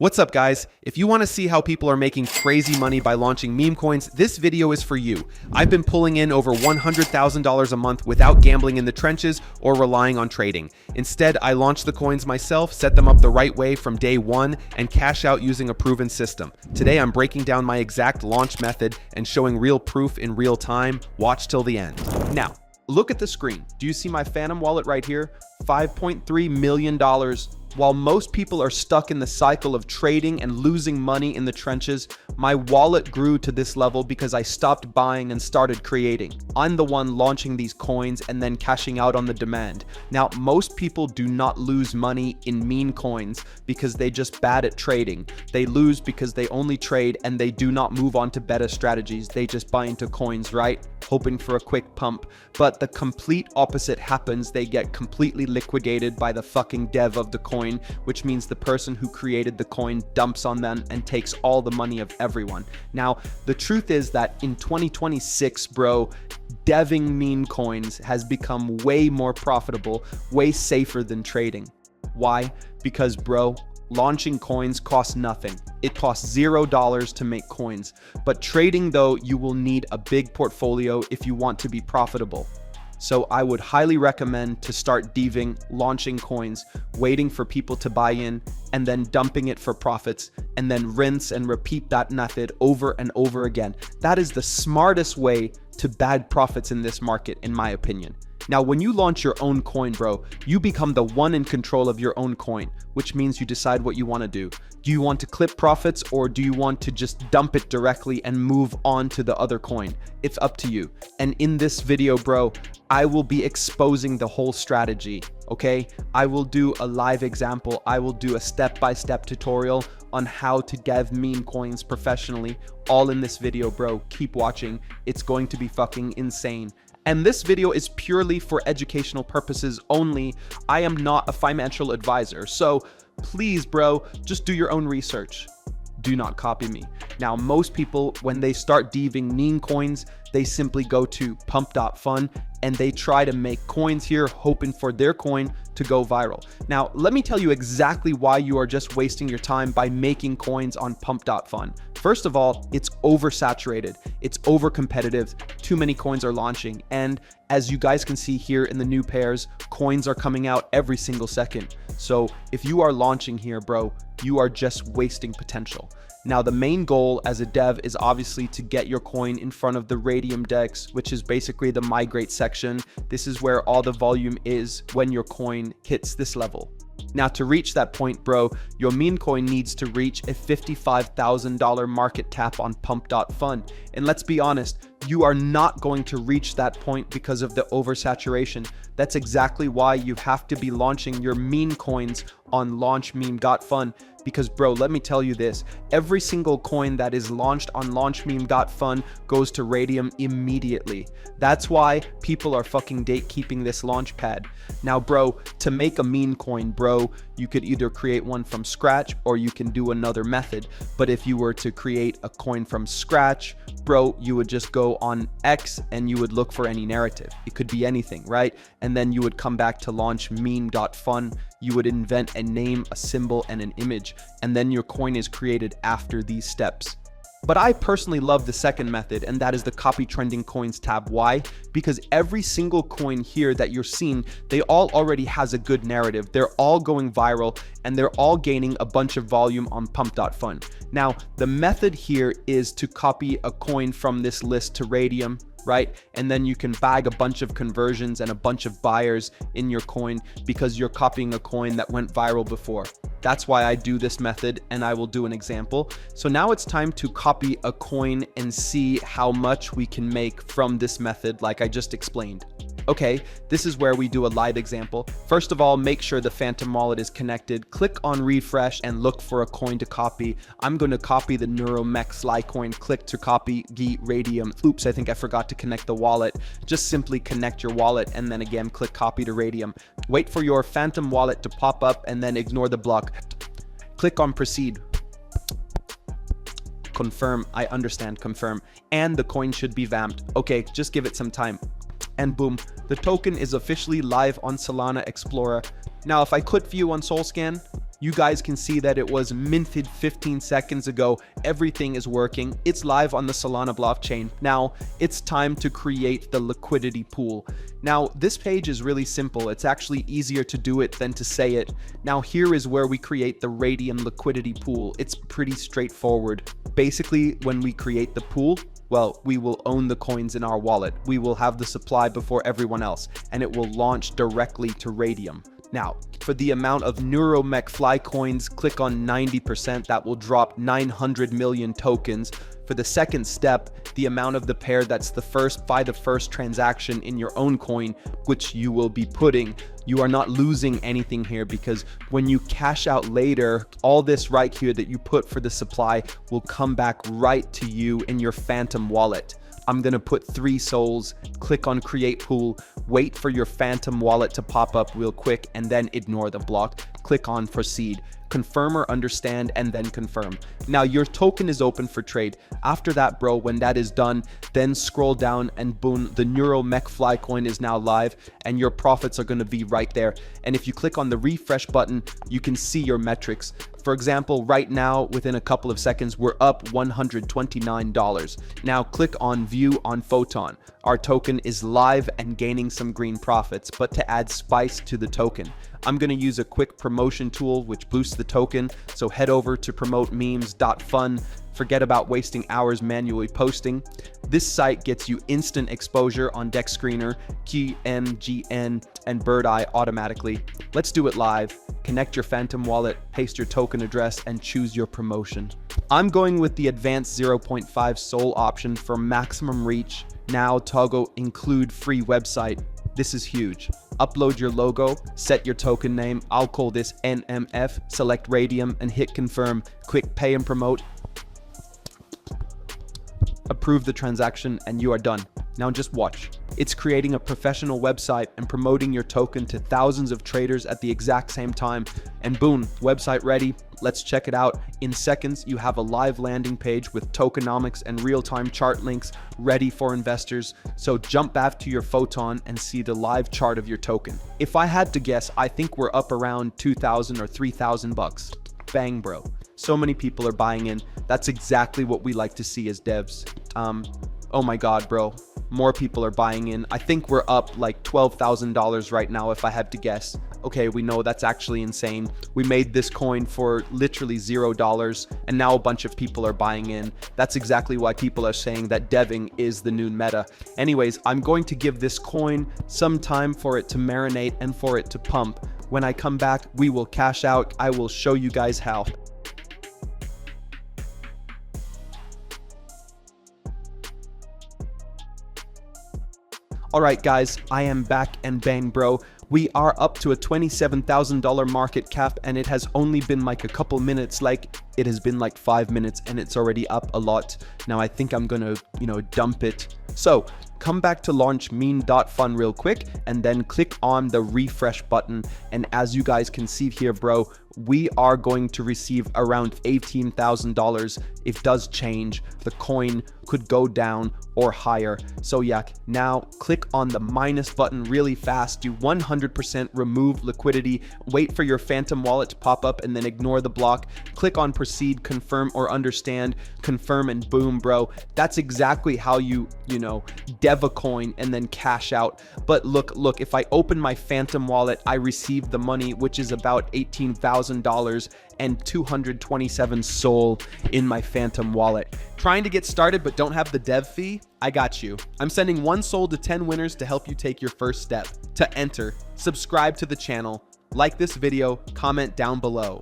What's up, guys? If you want to see how people are making crazy money by launching meme coins, this video is for you. I've been pulling in over $100,000 a month without gambling in the trenches or relying on trading. Instead, I launched the coins myself, set them up the right way from day one, and cash out using a proven system. Today, I'm breaking down my exact launch method and showing real proof in real time. Watch till the end. Now, look at the screen. Do you see my Phantom wallet right here? $5.3 million. While most people are stuck in the cycle of trading and losing money in the trenches, my wallet grew to this level because I stopped buying and started creating. I'm the one launching these coins and then cashing out on the demand. Now, most people do not lose money in meme coins because they just bad at trading. They lose because they only trade and they do not move on to better strategies. They just buy into coins, right? Hoping for a quick pump. But the complete opposite happens. They get completely liquidated by the fucking dev of the coin, which means the person who created the coin dumps on them and takes all the money of everyone. Now, the truth is that in 2026, bro, deving meme coins has become way more profitable, way safer than trading. Why? Because, bro, launching coins costs nothing. It costs $0 to make coins. But trading, though, you will need a big portfolio if you want to be profitable. So I would highly recommend to start deving, launching coins, waiting for people to buy in, and then dumping it for profits, and then rinse and repeat that method over and over again. That is the smartest way to bag profits in this market, in my opinion. Now, when you launch your own coin, bro, you become the one in control of your own coin, which means you decide what you want to do. Do you want to clip profits, or do you want to just dump it directly and move on to the other coin? It's up to you. And in this video, bro, I will be exposing the whole strategy, okay? I will do a live example. I will do a step-by-step tutorial on how to dev meme coins professionally, all in this video, bro. Keep watching. It's going to be fucking insane. And this video is purely for educational purposes only. I am not a financial advisor. So please, bro, just do your own research. Do not copy me. Now, most people, when they start deving meme coins, they simply go to pump.fun and they try to make coins here, hoping for their coin to go viral. Now, let me tell you exactly why you are just wasting your time by making coins on pump.fun. First of all, it's oversaturated. It's over competitive. Too many coins are launching. And as you guys can see here in the new pairs, coins are coming out every single second. So if you are launching here, bro, you are just wasting potential. Now, the main goal as a dev is obviously to get your coin in front of the Radium DEX, which is basically the migrate section. This is where all the volume is when your coin hits this level. Now, to reach that point, bro, your meme coin needs to reach a $55,000 market cap on pump.fun. And let's be honest, you are not going to reach that point because of the oversaturation. That's exactly why you have to be launching your meme coins on launchmeme.fun. Because, bro, let me tell you this, every single coin that is launched on launchmeme.fun goes to Radium immediately. That's why people are fucking keeping this launch pad. Now, bro, to make a meme coin, bro, you could either create one from scratch or you can do another method. But if you were to create a coin from scratch, bro, you would just go on X and you would look for any narrative. It could be anything, right? And then you would come back to launchmeme.fun. You would invent a name, a symbol, and an image, and then your coin is created after these steps. But I personally love the second method, and that is the copy trending coins tab. Why? Because every single coin here that you're seeing, they all already has a good narrative. They're all going viral and they're all gaining a bunch of volume on pump.fun. Now, the method here is to copy a coin from this list to Radium, right? And then you can bag a bunch of conversions and a bunch of buyers in your coin because you're copying a coin that went viral before. That's why I do this method, and I will do an example. So now it's time to copy a coin and see how much we can make from this method like I just explained. Okay, this is where we do a live example. First of all, make sure the Phantom wallet is connected. Click on refresh and look for a coin to copy. I'm going to copy the Neuromech Sly coin. Click to copy Radium. Oops, I think I forgot to connect the wallet. Just simply connect your wallet and then again click copy to Radium. Wait for your Phantom wallet to pop up and then ignore the block. Click on proceed. Confirm. I understand. Confirm. And the coin should be vamped. Okay, just give it some time. And boom, the token is officially live on Solana Explorer. Now, if I click view on SolScan, You guys can see that it was minted 15 seconds ago. Everything is working. It's live on the Solana blockchain. Now it's time to create the liquidity pool. Now this page is really simple. It's actually easier to do it than to say it. Now here is where we create the Radium liquidity pool. It's pretty straightforward. Basically, when we create the pool, well, we will own the coins in our wallet. We will have the supply before everyone else, and it will launch directly to Radium. Now, for the amount of Memecoin coins, click on 90%. That will drop 900 million tokens. For the second step, the amount of the pair that's the first transaction in your own coin, which you will be putting. You are not losing anything here, because when you cash out later, all this right here that you put for the supply will come back right to you in your Phantom wallet. I'm gonna put 3 souls, click on create pool, wait for your Phantom wallet to pop up real quick, and then ignore the block. Click on proceed, confirm or understand, and then confirm. Now your token is open for trade. After that, bro, when that is done, then scroll down and boom, the Memecoin coin is now live and your profits are going to be right there. And if you click on the refresh button, you can see your metrics. For example, right now, within a couple of seconds, we're up $129. Now click on view on Photon. Our token is live and gaining some green profits, but to add spice to the token, I'm going to use a quick promotion tool which boosts the token. So head over to promotememes.fun. Forget about wasting hours manually posting. This site gets you instant exposure on Deck Screener, QMGN, and Bird Eye automatically. Let's do it live. Connect your Phantom wallet, paste your token address, and choose your promotion. I'm going with the advanced 0.5 SOL option for maximum reach. Now toggle include free website. This is huge. Upload your logo, set your token name. I'll call this NMF, select Radium, and hit confirm. Click pay and promote. Approve the transaction and you are done. Now just watch. It's creating a professional website and promoting your token to thousands of traders at the exact same time. And boom, website ready. Let's check it out. In seconds, you have a live landing page with tokenomics and real-time chart links ready for investors. So jump back to your Photon and see the live chart of your token. If I had to guess, I think we're up around 2,000 or 3,000 bucks. Bang, bro. So many people are buying in. That's exactly what we like to see as devs. Oh my God, bro. More people are buying in. I think we're up like $12,000 right now if I had to guess. Okay, we know that's actually insane. We made this coin for literally $0 and now a bunch of people are buying in. That's exactly why people are saying that deving is the new meta. Anyways, I'm going to give this coin some time for it to marinate and for it to pump. When I come back, we will cash out. I will show you guys how. Alright guys, I am back and bang bro, we are up to a $27,000 market cap and it has only been like a couple minutes, like it has been like 5 minutes and it's already up a lot. Now I think I'm gonna, dump it. So come back to launch meme.fun real quick and then click on the refresh button. And as you guys can see here, bro, we are going to receive around $18,000. It does change. The coin could go down or higher. So yeah, now click on the minus button really fast. Do 100% remove liquidity. Wait for your Phantom wallet to pop up and then ignore the block. Click on proceed, confirm or understand, confirm, and boom, bro. That's exactly how you dev a coin and then cash out. But look, if I open my Phantom wallet, I receive the money, which is about $18,000 and 227 SOL in my Phantom wallet. Trying to get started but don't have the dev fee? I got you. I'm sending 1 SOL to 10 winners to help you take your first step. To enter, subscribe to the channel, like this video, comment down below.